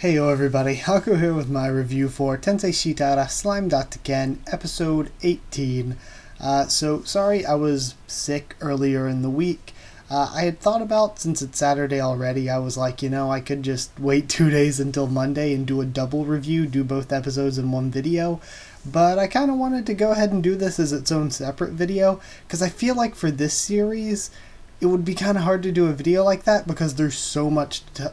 Heyo everybody, Haku here with my review for Tensei Shitara Slime Datta episode 18. Sorry I was sick earlier in the week. I had thought about, since it's Saturday already, I was like, I could just wait 2 days until Monday and do a double review, do both episodes in one video. But I kind of wanted to go ahead and do this as its own separate video, because I feel like for this series, it would be kind of hard to do a video like that because there's so much to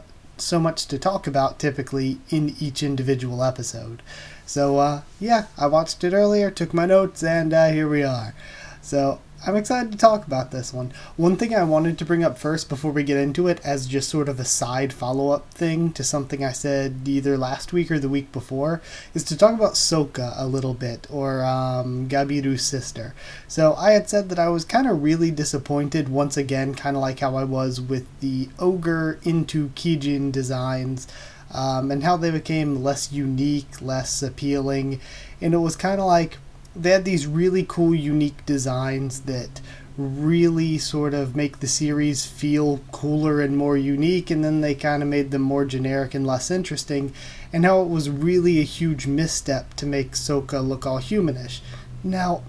talk about typically in each individual episode. So I watched it earlier, took my notes, and here we are. So I'm excited to talk about this one. One thing I wanted to bring up first before we get into it, as just sort of a side follow-up thing to something I said either last week or the week before, is to talk about Soka a little bit, or Gabiru's sister. So I had said that I was kind of really disappointed, once again, kind of like how I was with the Ogre into Kijin designs, and how they became less unique, less appealing, and it was kind of like they had these really cool, unique designs that really sort of make the series feel cooler and more unique, and then they kind of made them more generic and less interesting, and how it was really a huge misstep to make Soka look all humanish. Now,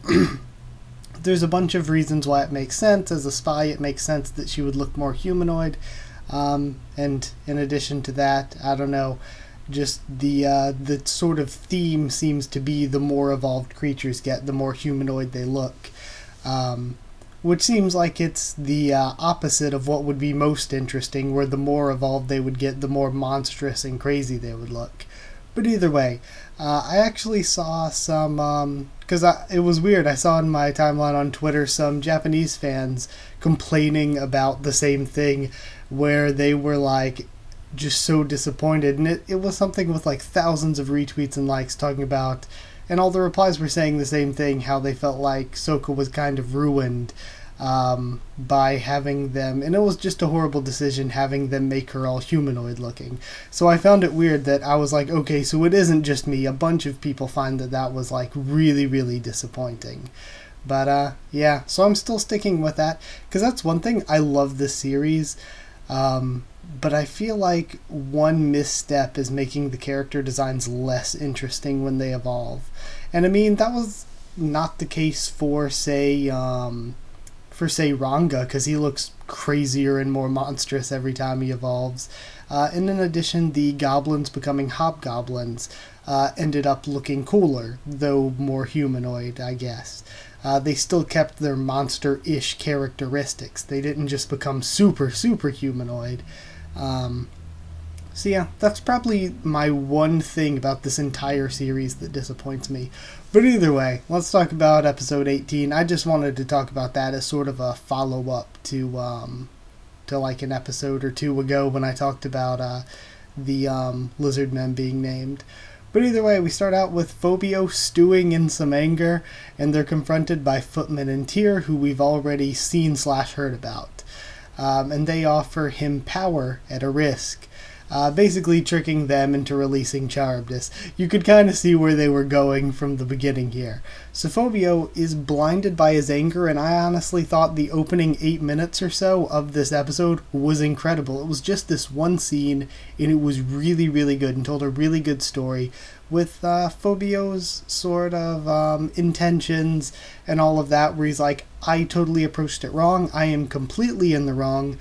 there's a bunch of reasons why it makes sense. As a spy, it makes sense that she would look more humanoid, and in addition to that, I don't know, just the sort of theme seems to be the more evolved creatures get, the more humanoid they look. Which seems like it's the opposite of what would be most interesting, where the more evolved they would get, the more monstrous and crazy they would look. But either way, I actually saw some, because it was weird, I saw in my timeline on Twitter some Japanese fans complaining about the same thing, where they were like, just so disappointed, and it was something with like thousands of retweets and likes talking about, and all the replies were saying the same thing, how they felt like Soka was kind of ruined by having them, and it was just a horrible decision having them make her all humanoid looking. So I found it weird that I was like, okay, so it isn't just me, a bunch of people find that was like really, really disappointing. But so I'm still sticking with that, because that's one thing, I love this series, but I feel like one misstep is making the character designs less interesting when they evolve. And I mean, that was not the case for, say, Ranga, because he looks crazier and more monstrous every time he evolves. And in addition, the goblins becoming hobgoblins ended up looking cooler, though more humanoid, I guess. They still kept their monster-ish characteristics. They didn't just become super, super humanoid. That's probably my one thing about this entire series that disappoints me. But either way, let's talk about episode 18. I just wanted to talk about that as sort of a follow-up to like an episode or two ago when I talked about the lizard men being named. But either way, we start out with Phobio stewing in some anger, and they're confronted by Footman and Tyr, who we've already seen/heard about. And they offer him power at a risk, basically tricking them into releasing Charybdis. You could kind of see where they were going from the beginning here. So Phobio is blinded by his anger, and I honestly thought the opening 8 minutes or so of this episode was incredible. It was just this one scene, and it was really, really good, and told a really good story with Phobio's sort of intentions and all of that, where he's like, I totally approached it wrong, I am completely in the wrong,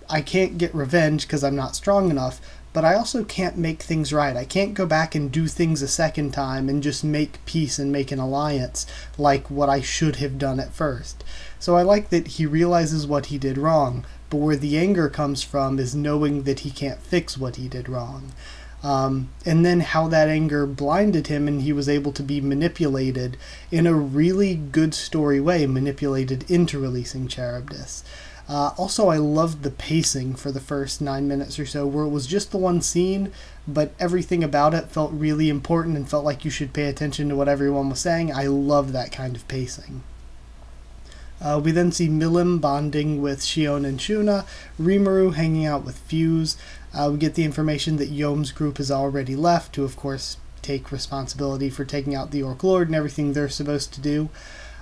I can't get revenge because I'm not strong enough, but I also can't make things right. I can't go back and do things a second time and just make peace and make an alliance like what I should have done at first. So I like that he realizes what he did wrong, but where the anger comes from is knowing that he can't fix what he did wrong. And then how that anger blinded him, and he was able to be manipulated in a really good story way, manipulated into releasing Charybdis. Also, I loved the pacing for the first 9 minutes or so, where it was just the one scene, but everything about it felt really important and felt like you should pay attention to what everyone was saying. I loved that kind of pacing. We then see Milim bonding with Shion and Shuna, Rimuru hanging out with Fuse. We get the information that Yom's group has already left to, of course, take responsibility for taking out the Orc Lord and everything they're supposed to do.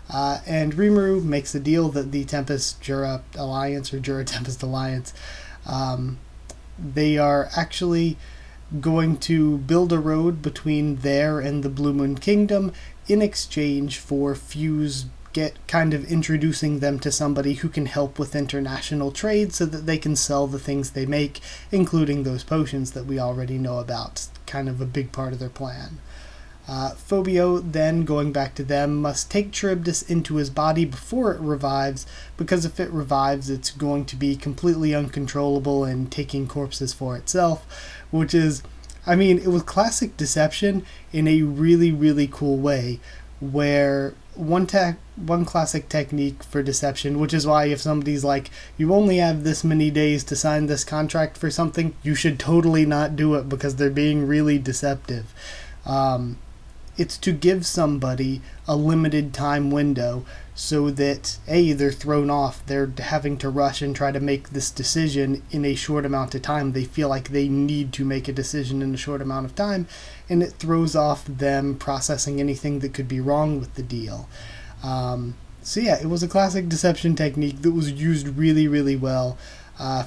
And Rimuru makes a deal that the Tempest-Jura Alliance, or Jura-Tempest Alliance, they are actually going to build a road between there and the Blue Moon Kingdom in exchange for Fuse kind of introducing them to somebody who can help with international trade so that they can sell the things they make, including those potions that we already know about. Kind of a big part of their plan. Phobio, then, going back to them, must take Charybdis into his body before it revives, because if it revives, it's going to be completely uncontrollable and taking corpses for itself, which is, I mean, it was classic deception in a really, really cool way, where one classic technique for deception, which is why if somebody's like, you only have this many days to sign this contract for something, you should totally not do it because they're being really deceptive. It's to give somebody a limited time window so that, A, they're thrown off, they're having to rush and try to make this decision in a short amount of time. They feel like they need to make a decision in a short amount of time, and it throws off them processing anything that could be wrong with the deal. So yeah, it was a classic deception technique that was used really, really well.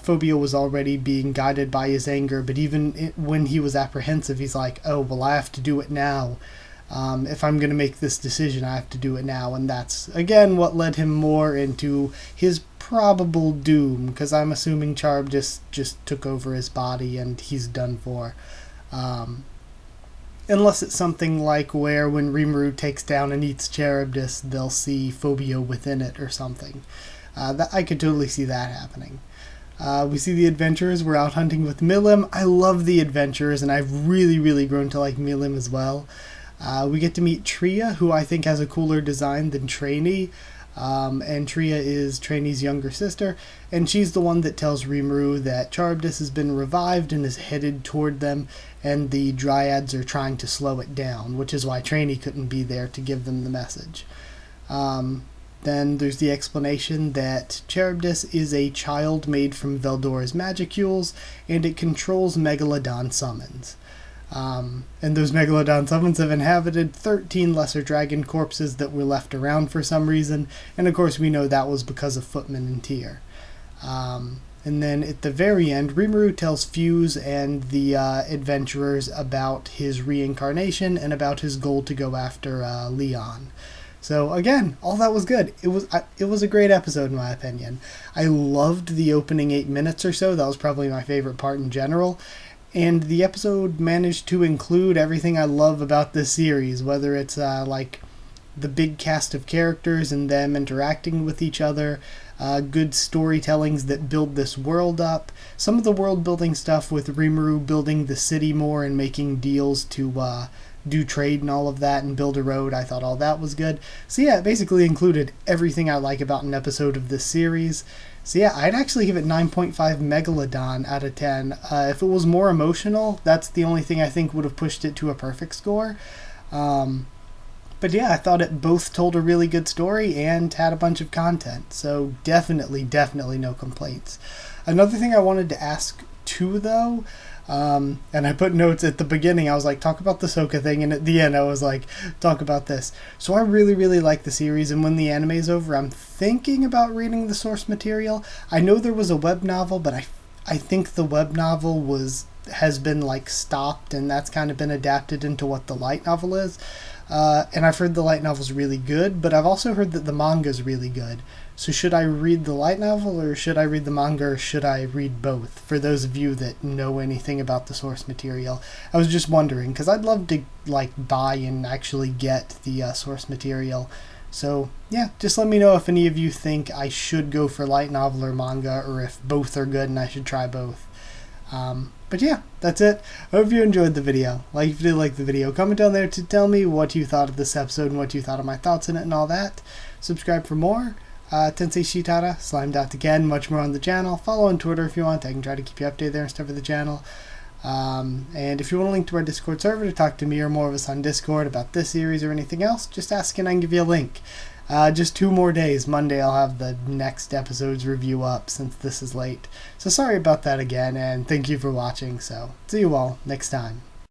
Phobia was already being guided by his anger, but even when he was apprehensive, he's like, oh, well, I have to do it now. If I'm going to make this decision, I have to do it now. And that's, again, what led him more into his probable doom, because I'm assuming Charybdis just took over his body and he's done for. Unless it's something like where when Rimuru takes down and eats Charybdis, they'll see Phobia within it or something. I could totally see that happening. We see the adventurers. We're out hunting with Milim. I love the adventurers, and I've really, really grown to like Milim as well. We get to meet Tria, who I think has a cooler design than Trainee. And Tria is Trainee's younger sister, and she's the one that tells Rimuru that Charybdis has been revived and is headed toward them, and the Dryads are trying to slow it down, which is why Trainee couldn't be there to give them the message. Then there's the explanation that Charybdis is a child made from Veldora's Magicules, and it controls Megalodon summons. And those Megalodon summons have inhabited 13 lesser dragon corpses that were left around for some reason, and of course we know that was because of Footman and Tyr. And then at the very end, Rimuru tells Fuse and the adventurers about his reincarnation and about his goal to go after Leon. So again, all that was good. It was a great episode in my opinion. I loved the opening 8 minutes or so. That was probably my favorite part in general. And the episode managed to include everything I love about this series, whether it's like the big cast of characters and them interacting with each other, good storytellings that build this world up, some of the world building stuff with Rimuru building the city more and making deals to do trade and all of that and build a road. I thought all that was good. So yeah, it basically included everything I like about an episode of this series. So yeah, I'd actually give it 9.5 Megalodon out of 10. If it was more emotional, that's the only thing I think would have pushed it to a perfect score. But yeah, I thought it both told a really good story and had a bunch of content. So definitely no complaints. Another thing I wanted to ask too, though, and I put notes at the beginning, I was like, talk about the Sokka thing, and at the end I was like, talk about this. So I really like the series, and when the anime's over, I'm thinking about reading the source material. I know there was a web novel, but I think the web novel has been like stopped, and that's kind of been adapted into what the light novel is. And I've heard the light novel's really good, but I've also heard that the manga's really good. So should I read the light novel, or should I read the manga, or should I read both? For those of you that know anything about the source material, I was just wondering, because I'd love to like buy and actually get the source material. So yeah, just let me know if any of you think I should go for light novel or manga, or if both are good and I should try both. But yeah, that's it. I hope you enjoyed the video. Like if you did like the video, comment down there to tell me what you thought of this episode and what you thought of my thoughts in it and all that. Subscribe for more. Tensei Shitara, Slime Datta again, much more on the channel. Follow on Twitter if you want. I can try to keep you updated there and stuff for the channel. And if you want a link to our Discord server to talk to me or more of us on Discord about this series or anything else, just ask and I can give you a link. Just 2 more days. Monday I'll have the next episode's review up since this is late. So sorry about that again, and thank you for watching. So see you all next time.